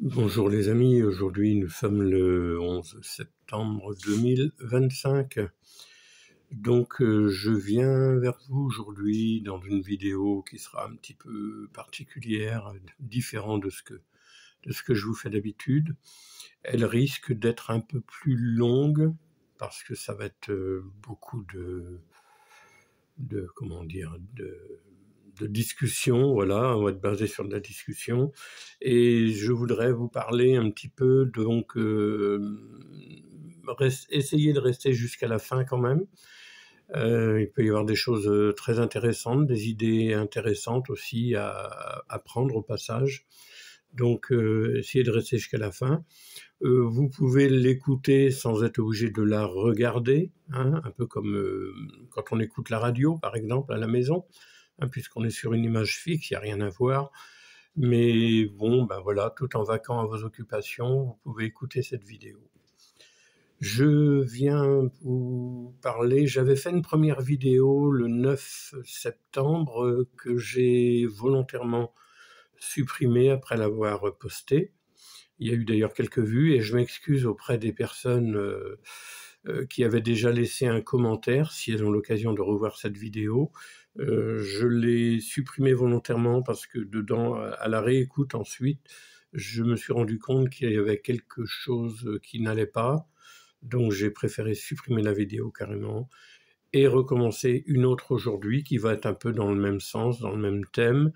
Bonjour les amis, aujourd'hui nous sommes le 11 septembre 2025. Donc je viens vers vous aujourd'hui dans une vidéo qui sera un petit peu particulière, différente de ce que je vous fais d'habitude. Elle risque d'être un peu plus longue parce que ça va être beaucoup de comment dire, de discussion, voilà, on va être basé sur de la discussion. Et je voudrais vous parler un petit peu, donc essayer de rester jusqu'à la fin quand même. Il peut y avoir des choses très intéressantes, des idées intéressantes aussi à prendre au passage. Donc essayez de rester jusqu'à la fin. Vous pouvez l'écouter sans être obligé de la regarder, hein, un peu comme quand on écoute la radio par exemple à la maison, hein, puisqu'on est sur une image fixe, il n'y a rien à voir. Mais bon, ben voilà, tout en vaquant à vos occupations, vous pouvez écouter cette vidéo. Je viens vous parler, j'avais fait une première vidéo le 9 septembre que j'ai volontairement supprimée après l'avoir postée. Il y a eu d'ailleurs quelques vues et je m'excuse auprès des personnes qui avaient déjà laissé un commentaire, si elles ont l'occasion de revoir cette vidéo. Je l'ai supprimée volontairement parce que dedans, à la réécoute ensuite, je me suis rendu compte qu'il y avait quelque chose qui n'allait pas. Donc j'ai préféré supprimer la vidéo carrément et recommencer une autre aujourd'hui qui va être un peu dans le même sens, dans le même thème.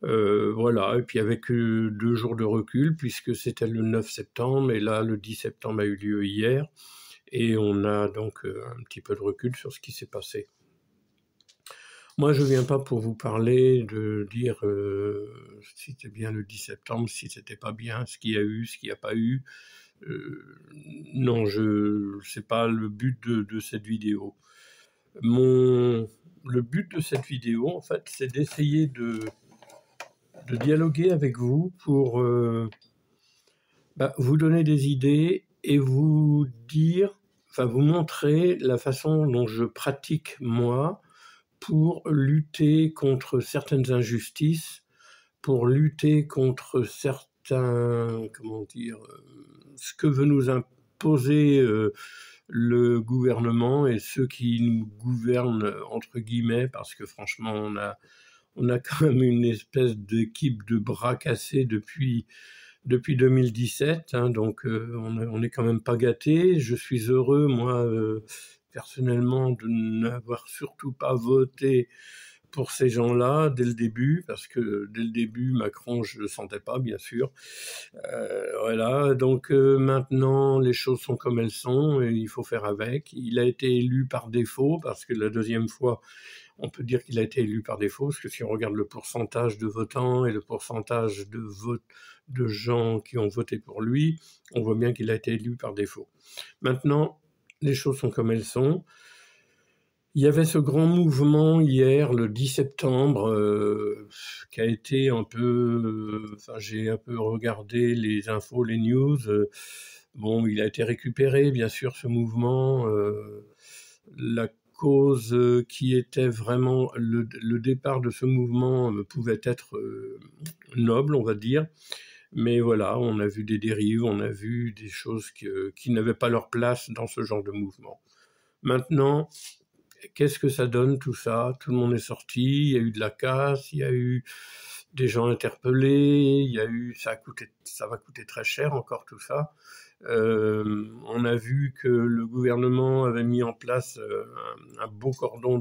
Voilà, et puis avec 2 jours de recul, puisque c'était le 9 septembre, et là le 10 septembre a eu lieu hier, et on a donc un petit peu de recul sur ce qui s'est passé. Moi, je ne viens pas pour vous parler de dire si c'était bien le 10 septembre, si c'était pas bien, ce qu'il y a eu, ce qu'il n'y a pas eu. Non, c'est pas le but de cette vidéo. Le but de cette vidéo, en fait, c'est d'essayer de dialoguer avec vous pour vous donner des idées et vous dire, enfin vous montrer la façon dont je pratique moi pour lutter contre certaines injustices, pour lutter contre certains, comment dire, ce que veut nous imposer le gouvernement et ceux qui nous gouvernent entre guillemets, parce que franchement on a quand même une espèce d'équipe de bras cassés depuis 2017, hein, donc on n'est quand même pas gâté. Je suis heureux, moi, personnellement, de n'avoir surtout pas voté pour ces gens-là dès le début, parce que dès le début, Macron, je ne le sentais pas, bien sûr. Voilà, donc maintenant, les choses sont comme elles sont, et il faut faire avec. Il a été élu par défaut, parce que la deuxième fois, on peut dire qu'il a été élu par défaut, parce que si on regarde le pourcentage de votants et le pourcentage de gens qui ont voté pour lui, on voit bien qu'il a été élu par défaut. Maintenant, les choses sont comme elles sont. Il y avait ce grand mouvement hier, le 10 septembre, qui a été un peu... j'ai un peu regardé les infos, les news. Bon, il a été récupéré, bien sûr, ce mouvement. La cause qui était vraiment... Le départ de ce mouvement pouvait être noble, on va dire. Mais voilà, on a vu des dérives, on a vu des choses qui n'avaient pas leur place dans ce genre de mouvement. Maintenant, qu'est-ce que ça donne tout ça? Tout le monde est sorti, il y a eu de la casse, il y a eu des gens interpellés, ça va coûter très cher encore tout ça. On a vu que le gouvernement avait mis en place un beau cordon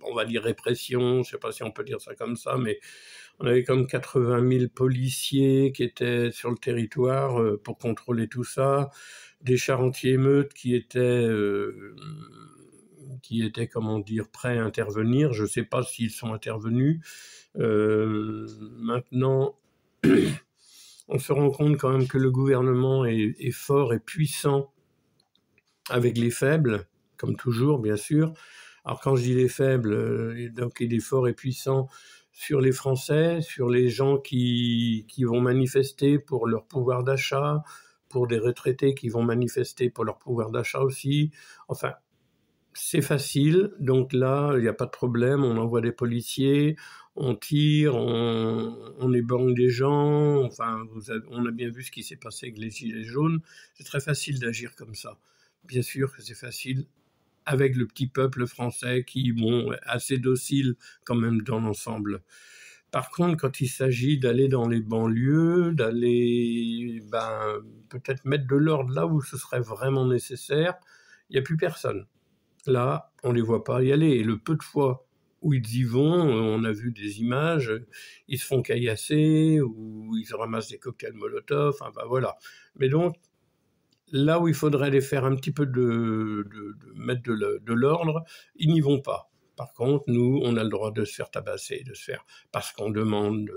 on va dire répression, je ne sais pas si on peut dire ça comme ça, mais on avait comme 80 000 policiers qui étaient sur le territoire pour contrôler tout ça, des chars anti-émeutes qui étaient, comment dire, prêts à intervenir. Je ne sais pas s'ils sont intervenus. Maintenant, on se rend compte quand même que le gouvernement est fort et puissant avec les faibles, comme toujours, bien sûr. Alors quand je dis les faibles, donc il est fort et puissant sur les Français, sur les gens qui vont manifester pour leur pouvoir d'achat, pour des retraités qui vont manifester pour leur pouvoir d'achat aussi. Enfin, c'est facile, donc là, il n'y a pas de problème, on envoie des policiers, on tire, on éborgne des gens, enfin, on a bien vu ce qui s'est passé avec les gilets jaunes, c'est très facile d'agir comme ça. Bien sûr que c'est facile avec le petit peuple français qui, bon, est assez docile quand même dans l'ensemble. Par contre, quand il s'agit d'aller dans les banlieues, d'aller peut-être mettre de l'ordre là où ce serait vraiment nécessaire, il n'y a plus personne. Là, on ne les voit pas y aller. Et le peu de fois où ils y vont, on a vu des images, ils se font caillasser ou ils ramassent des cocktails Molotov, enfin voilà. Mais donc, là où il faudrait les faire un petit peu mettre de l'ordre, ils n'y vont pas. Par contre, nous, on a le droit de se faire tabasser, de se faire, parce qu'on demande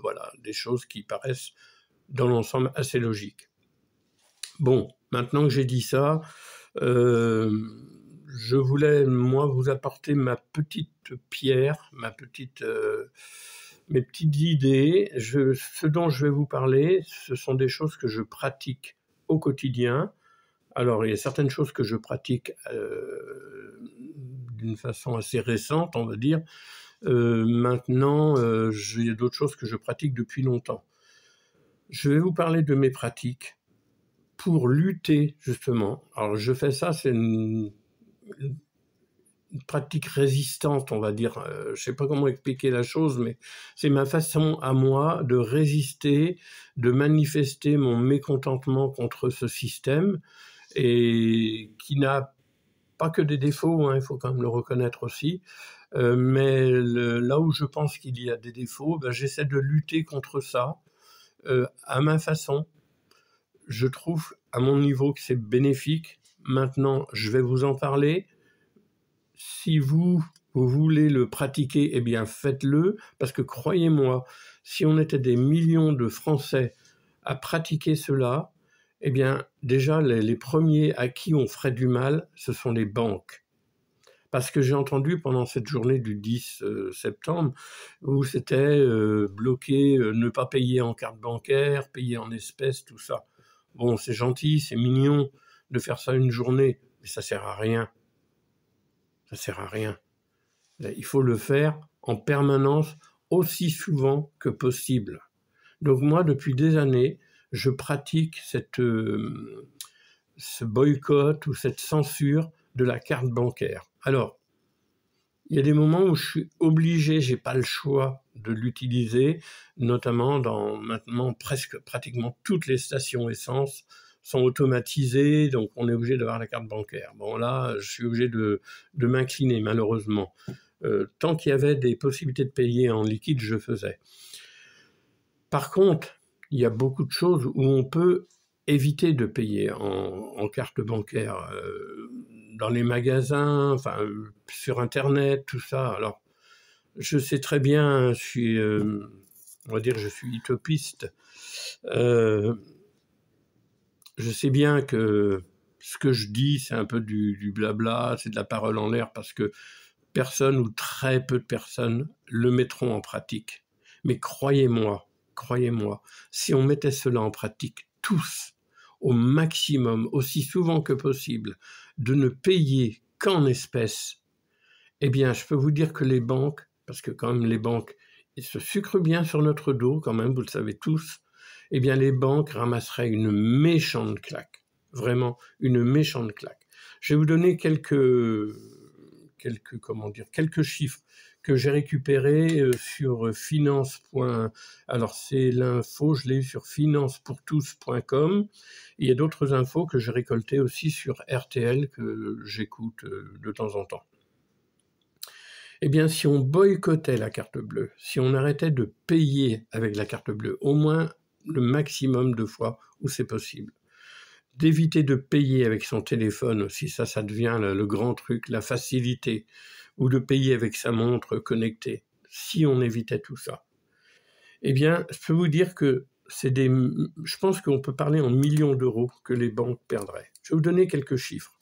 voilà, des choses qui paraissent dans l'ensemble assez logiques. Bon, maintenant que j'ai dit ça, je voulais, moi, vous apporter ma petite pierre, mes petites idées. Ce dont je vais vous parler, ce sont des choses que je pratique au quotidien. Alors, il y a certaines choses que je pratique d'une façon assez récente, on va dire. Maintenant, il y a d'autres choses que je pratique depuis longtemps. Je vais vous parler de mes pratiques pour lutter, justement. Alors, je fais ça, c'est une pratique résistante, on va dire. Je ne sais pas comment expliquer la chose, mais c'est ma façon à moi de résister, de manifester mon mécontentement contre ce système, et qui n'a pas que des défauts, hein, il faut quand même le reconnaître aussi, mais là où je pense qu'il y a des défauts, j'essaie de lutter contre ça à ma façon. Je trouve à mon niveau que c'est bénéfique. Maintenant, je vais vous en parler. Si vous voulez le pratiquer, eh bien faites-le, parce que croyez-moi, si on était des millions de Français à pratiquer cela, eh bien déjà les premiers à qui on ferait du mal, ce sont les banques. Parce que j'ai entendu pendant cette journée du 10 septembre, où c'était bloqué, ne pas payer en carte bancaire, payer en espèces, tout ça. Bon, c'est gentil, c'est mignon de faire ça une journée, mais ça sert à rien. Ça sert à rien. Il faut le faire en permanence, aussi souvent que possible. Donc moi, depuis des années, je pratique ce boycott ou cette censure de la carte bancaire. Alors, il y a des moments où je suis obligé, j'ai pas le choix de l'utiliser, notamment maintenant pratiquement toutes les stations essence sont automatisées, donc on est obligé d'avoir la carte bancaire. Bon là, je suis obligé de m'incliner malheureusement. Tant qu'il y avait des possibilités de payer en liquide, je faisais. Par contre, il y a beaucoup de choses où on peut éviter de payer en carte bancaire, dans les magasins, enfin, sur Internet, tout ça. Alors, je sais très bien, on va dire, je suis utopiste. Je sais bien que ce que je dis, c'est un peu du blabla, c'est de la parole en l'air, parce que personne ou très peu de personnes le mettront en pratique. Mais croyez-moi, si on mettait cela en pratique tous, au maximum, aussi souvent que possible, de ne payer qu'en espèces, eh bien, je peux vous dire que les banques, parce que quand même les banques, ils se sucrent bien sur notre dos, quand même, vous le savez tous, eh bien, les banques ramasseraient une méchante claque. Vraiment, une méchante claque. Je vais vous donner quelques chiffres que j'ai récupérés sur finance. Alors c'est l'info, je l'ai eu sur financepourtous.com. Il y a d'autres infos que j'ai récoltées aussi sur RTL que j'écoute de temps en temps. Eh bien, si on boycottait la carte bleue, si on arrêtait de payer avec la carte bleue, au moins le maximum de fois où c'est possible, d'éviter de payer avec son téléphone aussi, ça devient le grand truc, la facilité, ou de payer avec sa montre connectée, si on évitait tout ça. Eh bien, je peux vous dire que je pense qu'on peut parler en millions d'euros que les banques perdraient. Je vais vous donner quelques chiffres.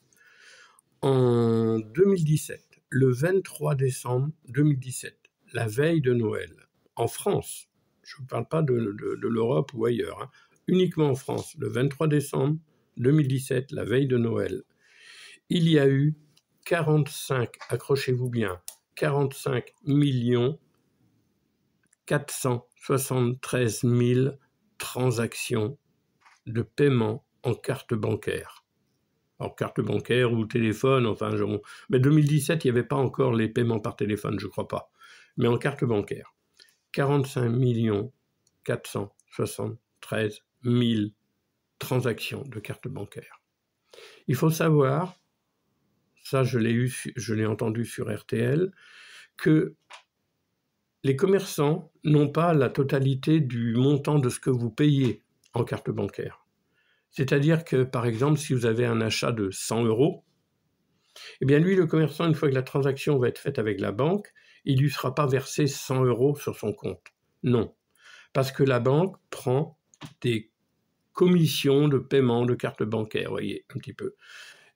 En 2017, le 23 décembre 2017, la veille de Noël, en France, je ne vous parle pas de l'Europe ou ailleurs, hein, uniquement en France, le 23 décembre 2017, la veille de Noël, il y a eu 45, accrochez-vous bien, 45 473 000 transactions de paiement en carte bancaire. En carte bancaire ou téléphone, enfin, mais 2017, il n'y avait pas encore les paiements par téléphone, je ne crois pas. Mais en carte bancaire, 45 473 000 transactions de carte bancaire. Il faut savoir, ça je l'ai entendu sur RTL, que les commerçants n'ont pas la totalité du montant de ce que vous payez en carte bancaire. C'est-à-dire que, par exemple, si vous avez un achat de 100 €, eh bien lui, le commerçant, une fois que la transaction va être faite avec la banque, il ne lui sera pas versé 100 € sur son compte. Non, parce que la banque prend des commissions de paiement de carte bancaire, vous voyez, un petit peu.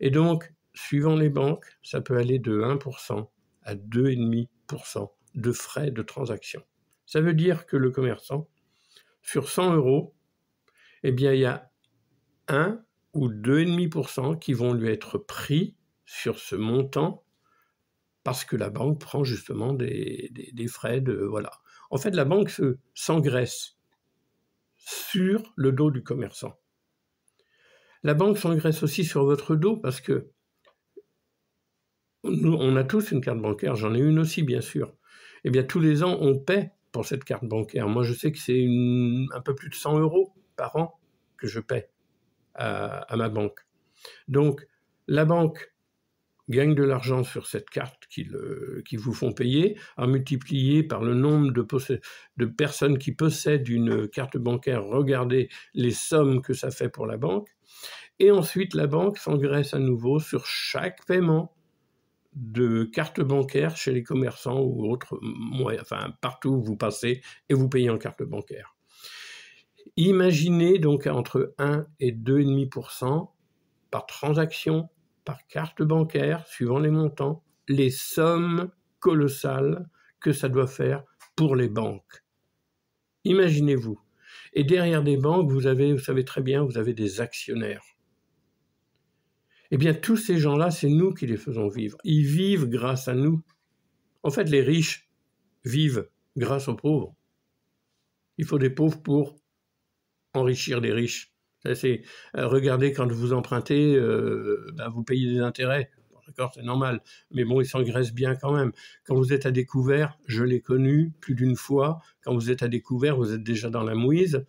Et donc, suivant les banques, ça peut aller de 1% à 2,5% de frais de transaction. Ça veut dire que le commerçant, sur 100 €, eh bien, il y a 1 ou 2,5% qui vont lui être pris sur ce montant parce que la banque prend justement des frais de... Voilà. En fait, la banque s'engraisse sur le dos du commerçant. La banque s'engraisse aussi sur votre dos parce que nous, on a tous une carte bancaire, j'en ai une aussi bien sûr. Eh bien tous les ans, on paie pour cette carte bancaire. Moi, je sais que c'est un peu plus de 100 € par an que je paie à ma banque. Donc, la banque gagne de l'argent sur cette carte qu'ils vous font payer, à multiplier par le nombre de personnes qui possèdent une carte bancaire. Regardez les sommes que ça fait pour la banque. Et ensuite, la banque s'engraisse à nouveau sur chaque paiement de carte bancaire chez les commerçants ou autres, enfin partout où vous passez et vous payez en carte bancaire. Imaginez donc entre 1 et 2,5% par transaction, par carte bancaire, suivant les montants, les sommes colossales que ça doit faire pour les banques. Imaginez-vous. Et derrière des banques, vous savez très bien, vous avez des actionnaires. Eh bien, tous ces gens-là, c'est nous qui les faisons vivre. Ils vivent grâce à nous. En fait, les riches vivent grâce aux pauvres. Il faut des pauvres pour enrichir des riches. Regardez, quand vous empruntez, vous payez des intérêts. Bon, d'accord, c'est normal. Mais bon, ils s'engraissent bien quand même. Quand vous êtes à découvert, je l'ai connu plus d'une fois, quand vous êtes à découvert, vous êtes déjà dans la mouise,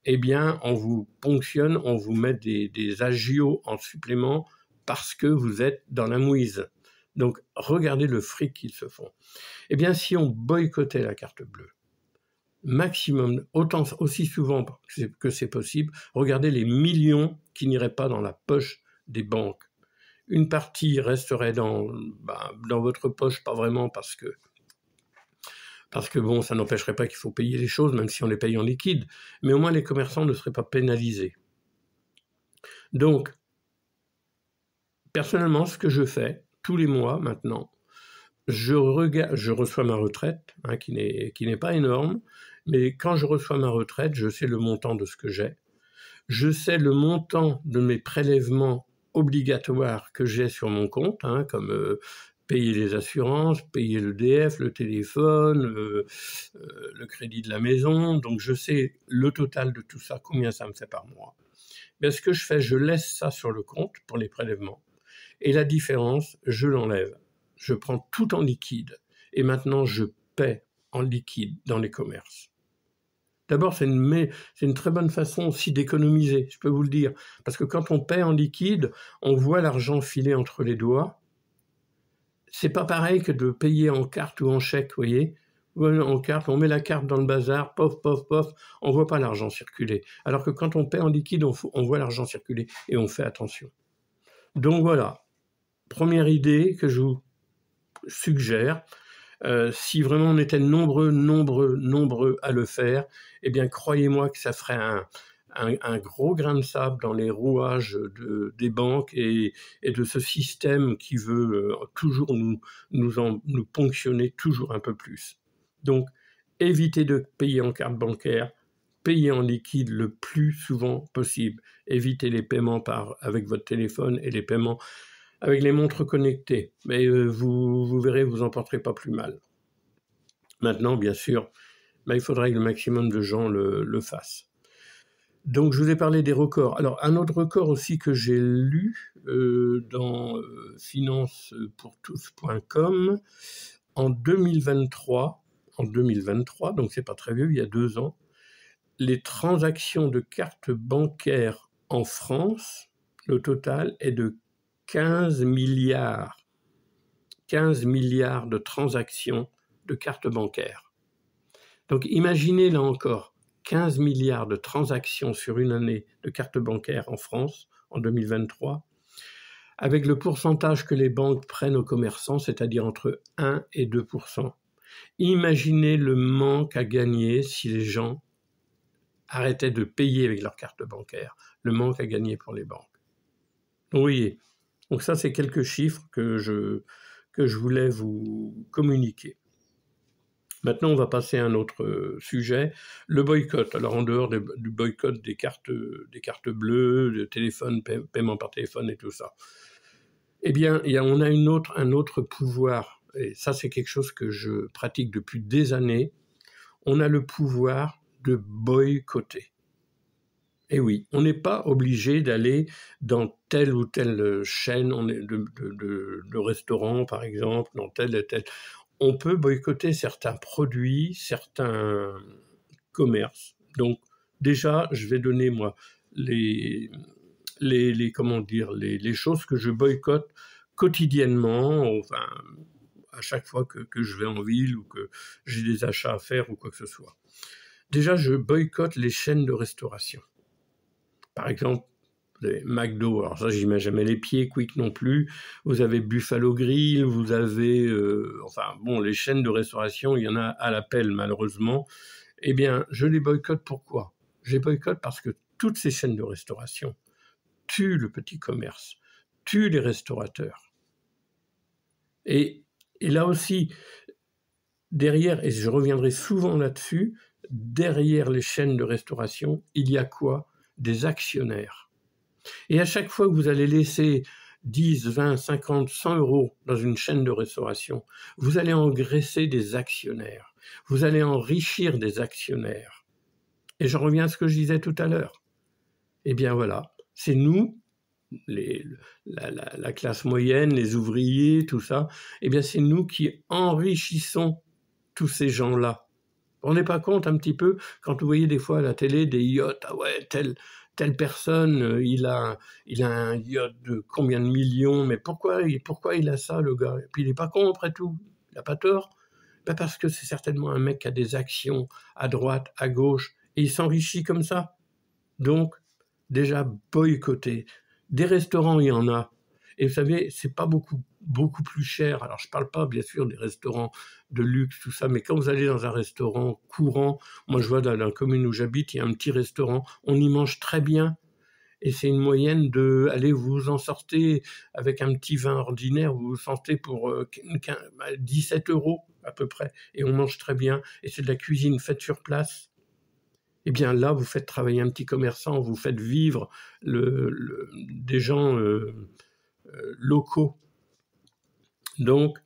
eh bien, on vous ponctionne, on vous met des agios en supplément parce que vous êtes dans la mouise. Donc, regardez le fric qu'ils se font. Eh bien, si on boycottait la carte bleue, maximum, aussi souvent que c'est possible, regardez les millions qui n'iraient pas dans la poche des banques. Une partie resterait dans votre poche, pas vraiment, parce que bon, ça n'empêcherait pas qu'il faut payer les choses, même si on les paye en liquide, mais au moins les commerçants ne seraient pas pénalisés. Donc, personnellement, ce que je fais, tous les mois maintenant, je reçois ma retraite, qui n'est pas énorme, mais quand je reçois ma retraite, je sais le montant de ce que j'ai. Je sais le montant de mes prélèvements obligatoires que j'ai sur mon compte, comme payer les assurances, payer l'EDF, le téléphone, le crédit de la maison. Donc je sais le total de tout ça, combien ça me fait par mois. Mais ce que je fais, je laisse ça sur le compte pour les prélèvements. Et la différence, je l'enlève. Je prends tout en liquide. Et maintenant, je paie en liquide dans les commerces. D'abord, c'est une très bonne façon aussi d'économiser, je peux vous le dire. Parce que quand on paie en liquide, on voit l'argent filer entre les doigts. C'est pas pareil que de payer en carte ou en chèque, vous voyez. En carte, on met la carte dans le bazar, pof, pof, pof, on voit pas l'argent circuler. Alors que quand on paie en liquide, on voit l'argent circuler et on fait attention. Donc voilà, première idée que je vous suggère. Si vraiment on était nombreux à le faire, eh bien croyez-moi que ça ferait un gros grain de sable dans les rouages des banques et de ce système qui veut toujours nous ponctionner toujours un peu plus. Donc, évitez de payer en carte bancaire, payez en liquide le plus souvent possible. Évitez les paiements avec votre téléphone et les paiements avec les montres connectées. Mais vous verrez, vous en porterez pas plus mal. Maintenant, bien sûr, il faudrait que le maximum de gens le fassent. Donc, je vous ai parlé des records. Alors, un autre record aussi que j'ai lu dans financepourtous.com, en 2023, donc c'est pas très vieux, il y a 2 ans, les transactions de cartes bancaires en France, le total est de 15 milliards. 15 milliards de transactions de cartes bancaires. Donc imaginez là encore, 15 milliards de transactions sur une année de cartes bancaires en France en 2023, avec le pourcentage que les banques prennent aux commerçants, c'est-à-dire entre 1 et 2%. Imaginez le manque à gagner si les gens arrêtaient de payer avec leurs cartes bancaires, le manque à gagner pour les banques. Donc, vous voyez, donc ça c'est quelques chiffres que je voulais vous communiquer. Maintenant, on va passer à un autre sujet, le boycott. Alors, en dehors du boycott des cartes bleues, de téléphone, paiement par téléphone et tout ça, eh bien, on a un autre pouvoir, et ça, c'est quelque chose que je pratique depuis des années. On a le pouvoir de boycotter. Et oui, on n'est pas obligé d'aller dans telle ou telle chaîne de restaurants, par exemple, dans telle et telle. On peut boycotter certains produits, certains commerces. Donc, déjà, je vais donner, moi, les choses que je boycotte quotidiennement, enfin, à chaque fois que je vais en ville ou que j'ai des achats à faire ou quoi que ce soit. Déjà, je boycotte les chaînes de restauration. Par exemple, les McDo, alors ça, j'y mets jamais les pieds, Quick non plus. Vous avez Buffalo Grill, vous avez... les chaînes de restauration, il y en a à l'appel, malheureusement. Eh bien, je les boycotte. Pourquoi? Je les boycotte parce que toutes ces chaînes de restauration tuent le petit commerce, tuent les restaurateurs. Et là aussi, derrière, et je reviendrai souvent là-dessus, derrière les chaînes de restauration, il y a quoi? Des actionnaires. Et à chaque fois que vous allez laisser 10, 20, 50, 100 euros dans une chaîne de restauration, vous allez engraisser des actionnaires. Vous allez enrichir des actionnaires. Et je reviens à ce que je disais tout à l'heure. Eh bien voilà, c'est nous, la classe moyenne, les ouvriers, tout ça, eh bien c'est nous qui enrichissons tous ces gens-là. Vous ne vous rendez pas compte un petit peu quand vous voyez des fois à la télé des yachts, ah ouais, telle personne, il a un yacht de combien de millions, mais pourquoi il a ça, le gars? Et puis il n'est pas con après tout, il n'a pas tort. Ben parce que c'est certainement un mec qui a des actions à droite, à gauche, et il s'enrichit comme ça. Donc, déjà boycotter. Des restaurants, il y en a. Et vous savez, c'est pas beaucoup plus cher. Alors, je parle pas, bien sûr, des restaurants de luxe, tout ça, mais quand vous allez dans un restaurant courant, moi, je vois dans la commune où j'habite, il y a un petit restaurant, on y mange très bien. Et c'est une moyenne de, allez, vous en sortez avec un petit vin ordinaire, vous vous sortez pour 17 euros à peu près. Et on mange très bien. Et c'est de la cuisine faite sur place. Eh bien là, vous faites travailler un petit commerçant, vous faites vivre des gens locaux. Donc,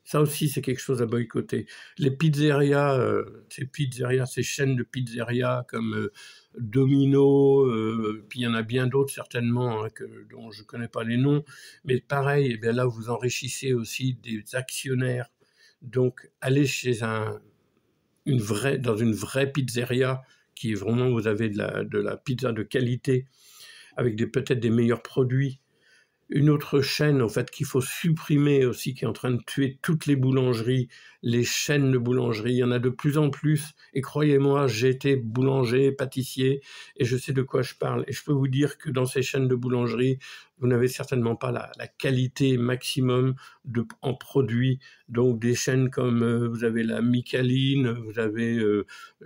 ça aussi, c'est quelque chose à boycotter. Les pizzerias, ces chaînes de pizzerias comme Domino, puis il y en a bien d'autres certainement dont je ne connais pas les noms, mais pareil, eh bien là, vous enrichissez aussi des actionnaires. Donc, allez dans une vraie pizzeria, qui est vraiment, vous avez de la pizza de qualité, avec peut-être des meilleurs produits. Une autre chaîne, en fait, qu'il faut supprimer aussi, qui est en train de tuer toutes les boulangeries, les chaînes de boulangerie. Il y en a de plus en plus. Et croyez-moi, j'ai été boulanger, pâtissier, et je sais de quoi je parle. Et je peux vous dire que dans ces chaînes de boulangerie, vous n'avez certainement pas la qualité maximum en produits. Donc des chaînes comme vous avez la Micaline, vous avez,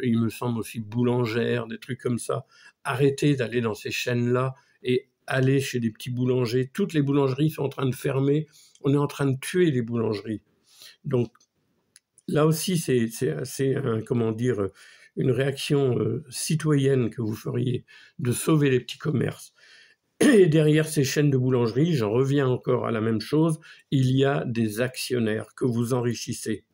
il me semble aussi Boulangère, des trucs comme ça. Arrêtez d'aller dans ces chaînes-là et aller chez des petits boulangers. Toutes les boulangeries sont en train de fermer. On est en train de tuer les boulangeries. Donc là aussi, c'est une réaction citoyenne que vous feriez de sauver les petits commerces. Et derrière ces chaînes de boulangerie, j'en reviens encore à la même chose, il y a des actionnaires que vous enrichissez.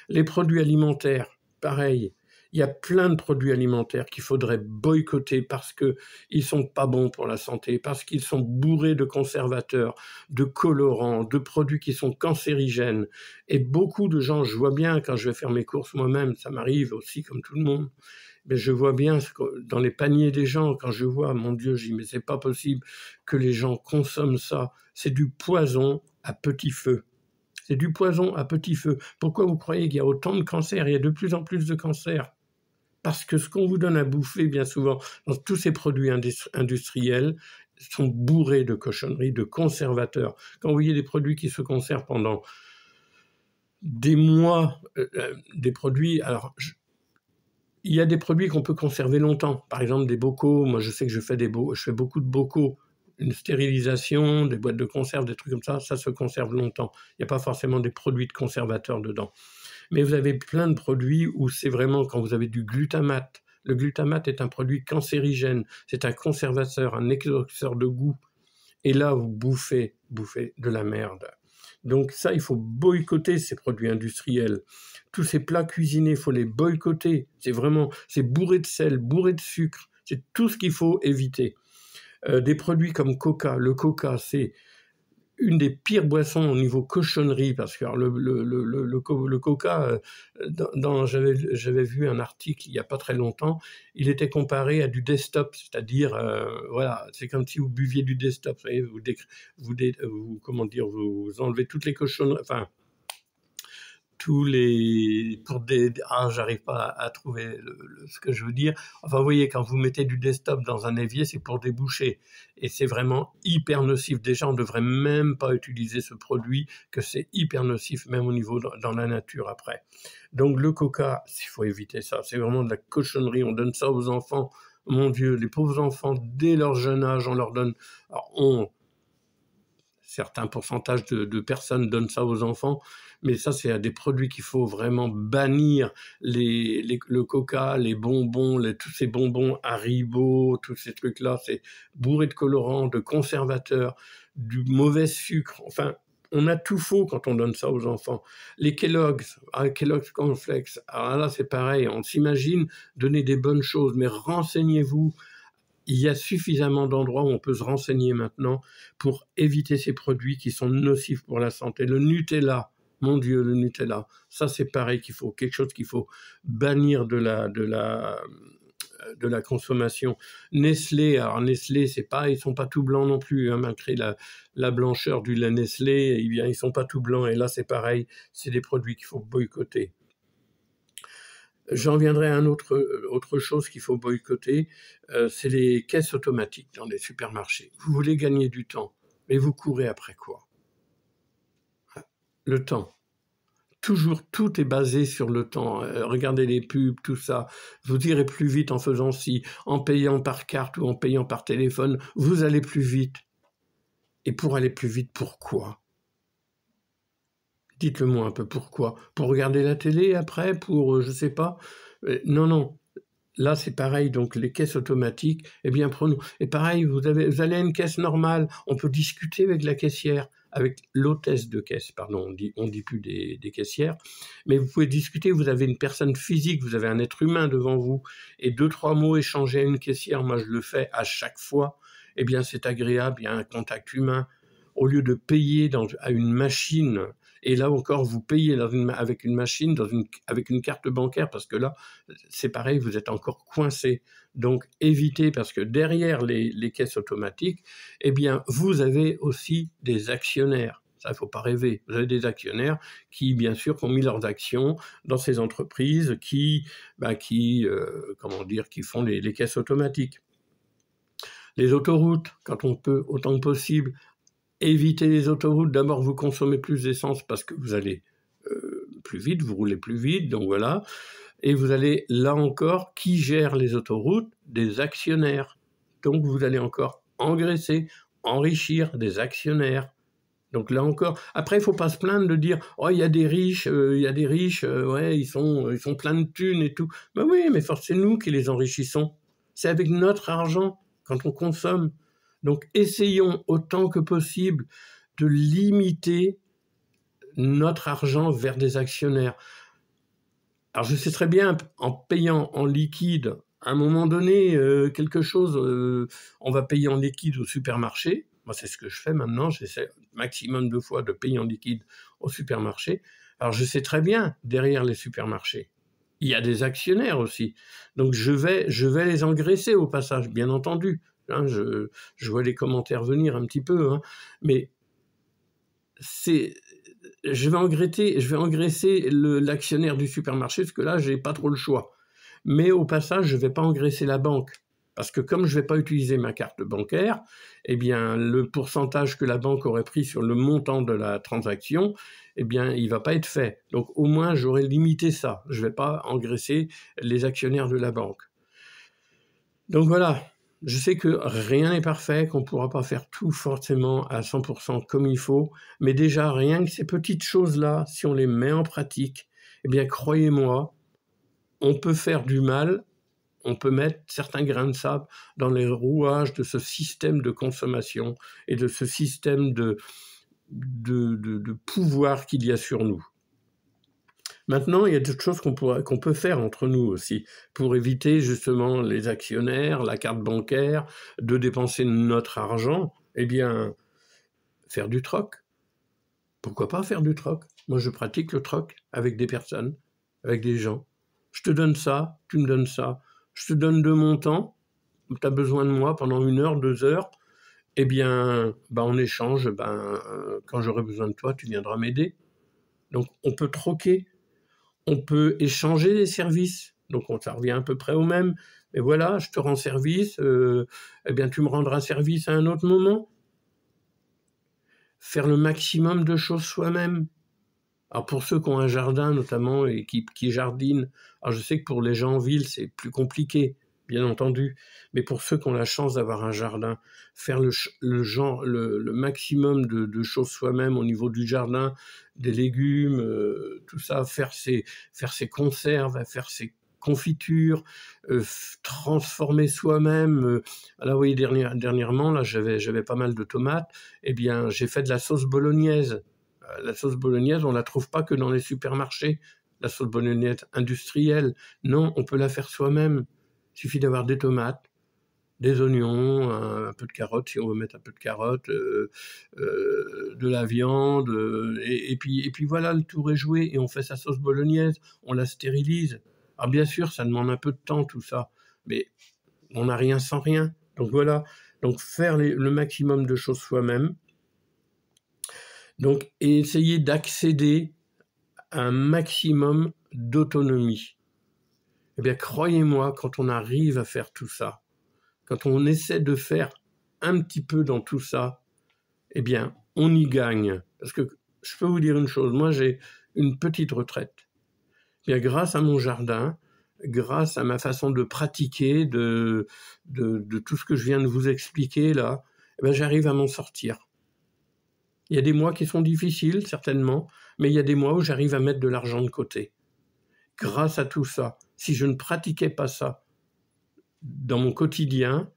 Les produits alimentaires, pareil. Il y a plein de produits alimentaires qu'il faudrait boycotter parce qu'ils sont pas bons pour la santé, parce qu'ils sont bourrés de conservateurs, de colorants, de produits qui sont cancérigènes. Et beaucoup de gens, je vois bien quand je vais faire mes courses moi-même, ça m'arrive aussi comme tout le monde, mais je vois bien dans les paniers des gens, quand je vois, mon Dieu, je dis, mais c'est pas possible que les gens consomment ça. C'est du poison à petit feu. C'est du poison à petit feu. Pourquoi vous croyez qu'il y a autant de cancers? Il y a de plus en plus de cancers. Parce que ce qu'on vous donne à bouffer, bien souvent, dans tous ces produits industriels, sont bourrés de cochonneries, de conservateurs. Quand vous voyez des produits qui se conservent pendant des mois, des produits... Alors, il y a des produits qu'on peut conserver longtemps. Par exemple, des bocaux. Moi, je sais que je fais beaucoup de bocaux. Une stérilisation, des boîtes de conserve, des trucs comme ça se conserve longtemps. Il n'y a pas forcément des produits de conservateurs dedans. Mais vous avez plein de produits où c'est vraiment quand vous avez du glutamate. Le glutamate est un produit cancérigène, c'est un conservateur, un exhausteur de goût. Et là, vous bouffez de la merde. Donc ça, il faut boycotter ces produits industriels. Tous ces plats cuisinés, il faut les boycotter. C'est bourré de sel, bourré de sucre. C'est tout ce qu'il faut éviter. Des produits comme Coca. Le Coca, c'est une des pires boissons au niveau cochonnerie, parce que le Coca, j'avais vu un article il n'y a pas très longtemps, il était comparé à du desktop, c'est-à-dire, voilà, c'est comme si vous buviez du desktop, vous savez, vous enlevez toutes les cochonneries, enfin, j'arrive pas à trouver ce que je veux dire. Enfin, vous voyez, quand vous mettez du desktop dans un évier, c'est pour déboucher. Et c'est vraiment hyper nocif. Déjà, on ne devrait même pas utiliser ce produit, que c'est hyper nocif, même au niveau dans la nature après. Donc, le Coca, il faut éviter ça. C'est vraiment de la cochonnerie. On donne ça aux enfants. Mon Dieu, les pauvres enfants, dès leur jeune âge, on leur donne... Alors, certains pourcentages de personnes donnent ça aux enfants, mais ça, c'est des produits qu'il faut vraiment bannir. Le Coca, les bonbons, tous ces bonbons Haribo, tous ces trucs-là, c'est bourré de colorants, de conservateurs, du mauvais sucre. Enfin, on a tout faux quand on donne ça aux enfants. Les Kellogg's Cornflakes, alors là, c'est pareil. On s'imagine donner des bonnes choses, mais renseignez-vous. Il y a suffisamment d'endroits où on peut se renseigner maintenant pour éviter ces produits qui sont nocifs pour la santé. Le Nutella, mon Dieu, le Nutella, ça c'est pareil quelque chose qu'il faut bannir de la consommation. Nestlé, alors Nestlé, ils sont pas tout blancs non plus, hein, malgré la blancheur du lait Nestlé, eh bien, ils sont pas tout blancs, et là c'est pareil, c'est des produits qu'il faut boycotter. J'en viendrai à autre chose qu'il faut boycotter, c'est les caisses automatiques dans les supermarchés. Vous voulez gagner du temps, mais vous courez après quoi? Le temps. Toujours, tout est basé sur le temps. Regardez les pubs, tout ça. Vous irez plus vite en faisant ci, en payant par carte ou en payant par téléphone, vous allez plus vite. Et pour aller plus vite, pourquoi? Dites-le-moi un peu pourquoi. Pour regarder la télé après, je sais pas. Non. Là, c'est pareil. Donc, les caisses automatiques, eh bien, prenons. Et pareil, vous allez à une caisse normale. On peut discuter avec la caissière, avec l'hôtesse de caisse, pardon. On dit plus des caissières. Mais vous pouvez discuter. Vous avez une personne physique, vous avez un être humain devant vous. Et 2-3 mots échangés à une caissière, moi, je le fais à chaque fois. Eh bien, c'est agréable. Il y a un contact humain. Au lieu de payer à une machine, et là encore, vous payez avec une machine, avec une carte bancaire, parce que là, c'est pareil, vous êtes encore coincé. Donc, évitez, parce que derrière les caisses automatiques, eh bien, vous avez aussi des actionnaires. Ça, il ne faut pas rêver. Vous avez des actionnaires qui, bien sûr, ont mis leurs actions dans ces entreprises qui font les caisses automatiques. Les autoroutes, quand on peut, autant que possible, évitez les autoroutes. D'abord, vous consommez plus d'essence parce que vous allez plus vite, vous roulez plus vite, donc voilà. Et vous allez, là encore, qui gère les autoroutes? Des actionnaires. Donc, vous allez encore engraisser, enrichir des actionnaires. Donc là encore, après, il ne faut pas se plaindre de dire « Oh, il y a des riches, ouais, ils sont pleins de thunes et tout. » Ben oui, mais c'est nous qui les enrichissons. C'est avec notre argent, quand on consomme. Donc essayons autant que possible de limiter notre argent vers des actionnaires. Alors je sais très bien, en payant en liquide, à un moment donné, quelque chose, on va payer en liquide au supermarché. Moi, c'est ce que je fais maintenant, j'essaie maximum 2 fois de payer en liquide au supermarché. Alors je sais très bien, derrière les supermarchés, il y a des actionnaires aussi. Donc je vais les engraisser au passage, bien entendu. Hein, je vois les commentaires venir un petit peu, hein, mais je vais engraisser l'actionnaire du supermarché, parce que là, j'ai pas trop le choix. Mais au passage, je vais pas engraisser la banque. Parce que comme je vais pas utiliser ma carte bancaire, eh bien, le pourcentage que la banque aurait pris sur le montant de la transaction, eh bien, il va pas être fait. Donc, au moins, j'aurais limité ça. Je vais pas engraisser les actionnaires de la banque. Donc voilà. Je sais que rien n'est parfait, qu'on ne pourra pas faire tout forcément à 100% comme il faut, mais déjà rien que ces petites choses-là, si on les met en pratique, eh bien croyez-moi, on peut faire du mal, on peut mettre certains grains de sable dans les rouages de ce système de consommation et de ce système de pouvoir qu'il y a sur nous. Maintenant, il y a d'autres choses qu'on peut faire entre nous aussi, pour éviter justement les actionnaires, la carte bancaire, de dépenser notre argent. Eh bien, faire du troc. Pourquoi pas faire du troc? Moi, je pratique le troc avec des personnes, avec des gens. Je te donne ça, tu me donnes ça. Je te donne de mon temps, tu as besoin de moi pendant 1 heure, 2 heures. Eh bien, en échange, quand j'aurai besoin de toi, tu viendras m'aider. Donc, on peut troquer. On peut échanger les services, donc ça revient à peu près au même. Mais voilà, je te rends service, eh bien tu me rendras service à un autre moment. Faire le maximum de choses soi-même. Alors pour ceux qui ont un jardin notamment et qui jardinent, alors je sais que pour les gens en ville c'est plus compliqué, bien entendu, mais pour ceux qui ont la chance d'avoir un jardin, faire le maximum de choses soi-même au niveau du jardin, des légumes, tout ça, faire ses conserves, faire ses confitures, transformer soi-même. Là, vous voyez, dernièrement, là, j'avais pas mal de tomates, eh bien, j'ai fait de la sauce bolognaise. La sauce bolognaise, on ne la trouve pas que dans les supermarchés, la sauce bolognaise industrielle. Non, on peut la faire soi-même. Il suffit d'avoir des tomates, des oignons, un peu de carottes, si on veut mettre un peu de carottes, de la viande, et puis voilà, le tour est joué, et on fait sa sauce bolognaise, on la stérilise. Alors bien sûr, ça demande un peu de temps, tout ça, mais on n'a rien sans rien. Donc voilà, donc faire le maximum de choses soi-même, donc et essayer d'accéder à un maximum d'autonomie. Eh bien, croyez-moi, quand on arrive à faire tout ça, quand on essaie de faire un petit peu dans tout ça, eh bien, on y gagne. Parce que je peux vous dire une chose, moi j'ai une petite retraite. Eh bien, grâce à mon jardin, grâce à ma façon de pratiquer, de tout ce que je viens de vous expliquer là, eh bien, j'arrive à m'en sortir. Il y a des mois qui sont difficiles, certainement, mais il y a des mois où j'arrive à mettre de l'argent de côté. Grâce à tout ça, si je ne pratiquais pas ça dans mon quotidien,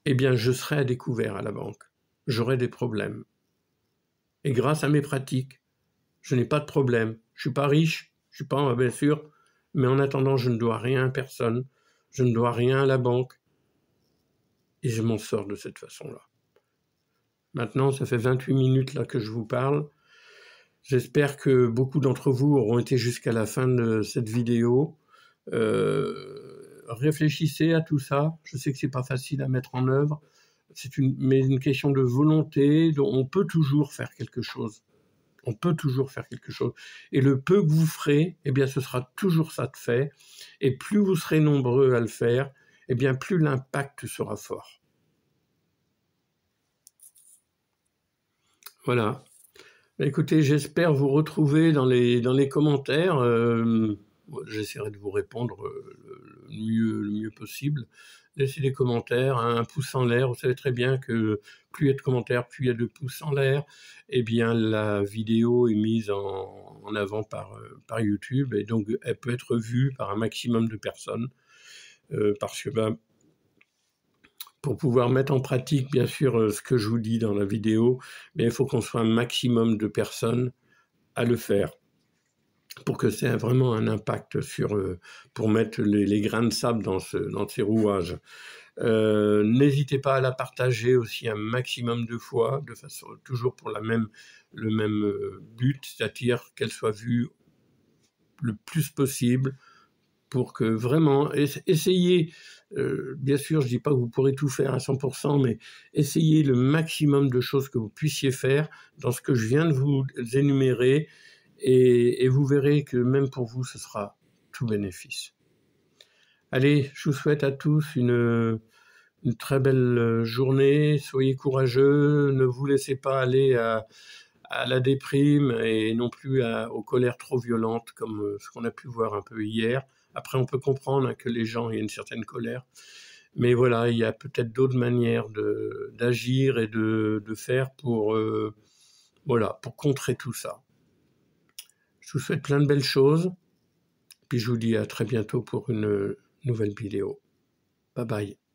eh bien, je serais à découvert à la banque. J'aurais des problèmes. Et grâce à mes pratiques, je n'ai pas de problème. Je suis pas riche, je suis pas, bien sûr, mais en attendant, je ne dois rien à personne. Je ne dois rien à la banque. Et je m'en sors de cette façon-là. Maintenant, ça fait 28 minutes là que je vous parle. J'espère que beaucoup d'entre vous auront été jusqu'à la fin de cette vidéo. Réfléchissez à tout ça. Je sais que c'est pas facile à mettre en œuvre. Mais une question de volonté. On peut toujours faire quelque chose. On peut toujours faire quelque chose. Et le peu que vous ferez, eh bien, ce sera toujours ça de fait. Et plus vous serez nombreux à le faire, eh bien, plus l'impact sera fort. Voilà. Écoutez, j'espère vous retrouver dans les commentaires. J'essaierai de vous répondre le mieux possible. Laissez des commentaires, un pouce en l'air. Vous savez très bien que plus il y a de commentaires, plus il y a de pouces en l'air. Eh bien, la vidéo est mise en avant par YouTube, et donc elle peut être vue par un maximum de personnes. Parce que pour pouvoir mettre en pratique, bien sûr, ce que je vous dis dans la vidéo, mais il faut qu'on soit un maximum de personnes à le faire pour que ça ait vraiment un impact pour mettre les grains de sable dans ces rouages. N'hésitez pas à la partager aussi un maximum de fois, de façon toujours pour le même but, c'est-à-dire qu'elle soit vue le plus possible, pour que vraiment, essayez, bien sûr, je dis pas que vous pourrez tout faire à 100%, mais essayez le maximum de choses que vous puissiez faire dans ce que je viens de vous énumérer, et vous verrez que même pour vous, ce sera tout bénéfice. Allez, je vous souhaite à tous une très belle journée, soyez courageux, ne vous laissez pas aller à la déprime et non plus aux colères trop violentes comme ce qu'on a pu voir un peu hier. Après, on peut comprendre que les gens aient une certaine colère, mais voilà, il y a peut-être d'autres manières d'agir et de faire pour contrer tout ça. Je vous souhaite plein de belles choses, puis je vous dis à très bientôt pour une nouvelle vidéo. Bye bye.